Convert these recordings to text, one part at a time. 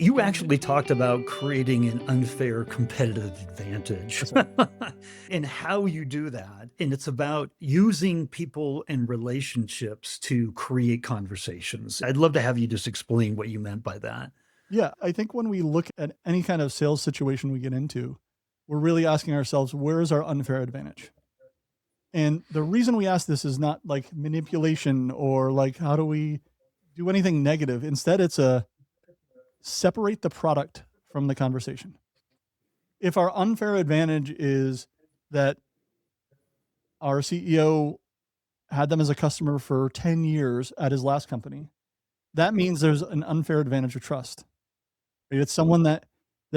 You actually talked about creating an unfair competitive advantage That's right. and how you do that. And it's about using people and relationships to create conversations. I'd love to have you just explain what you meant by that. Yeah, I think when we look at any kind of sales situation we get into, we're really asking ourselves, where is our unfair advantage? And the reason we ask this is not like manipulation or like how do we do anything negative. Instead, it's a separate the product from the conversation. If our unfair advantage is that our CEO had them as a customer for 10 years at his last company, that means there's an unfair advantage of trust. Right? It's someone that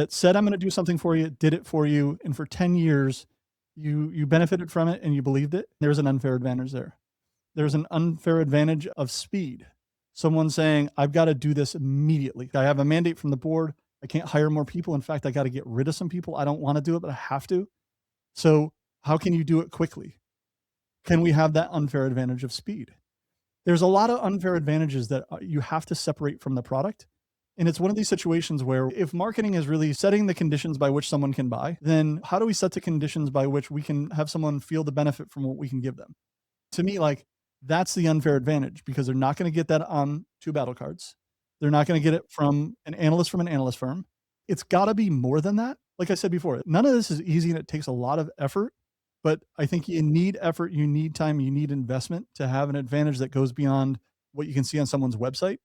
said, "I'm gonna do something for you," did it for you, and for 10 years, you benefited from it and you believed it. There's an unfair advantage there. There's an unfair advantage of speed. Someone saying, "I've gotta do this immediately. I have a mandate from the board. I can't hire more people. In fact, I gotta get rid of some people. I don't wanna do it, but I have to. So, how can you do it quickly? Can we have that unfair advantage of speed?" There's a lot of unfair advantages that, you have to separate from the product, and it's one of these situations where if marketing is really setting the conditions by which someone can buy, then how do we set the conditions by which we can have someone feel the benefit from what we can give them? To me, like, that's the unfair advantage because they're not gonna get that on 2 battle cards. They're not gonna get it from an analyst firm. It's gotta be more than that. Like I said before, none of this is easy and it takes a lot of effort, but I think you need effort, you need time, you need investment to have an advantage that goes beyond what you can see on someone's website.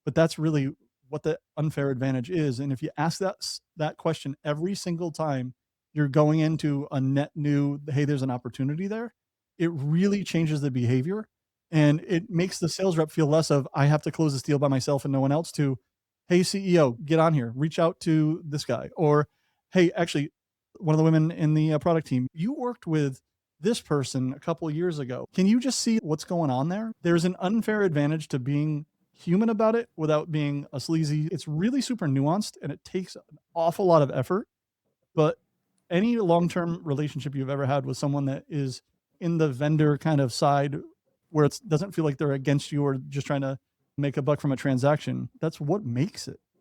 But that's really what the unfair advantage is, and if you ask that question every single time you're going into a net new, "Hey, there's an opportunity there," it really changes the behavior, and it makes the sales rep feel less of, "I have to close this deal by myself and no one else," to, "Hey, CEO, get on here, reach out to this guy," or, "Hey, actually, one of the women in the, product team, you worked with this person a couple years ago. Can you just see what's going on there?" There's an unfair advantage to being human about it without being a sleazy. It's really super nuanced and it takes an awful lot of effort, but any long-term relationship you've ever had with someone that is in the vendor kind of side where it doesn't feel like they're against you or just trying to make a buck from a transaction, that's what makes it.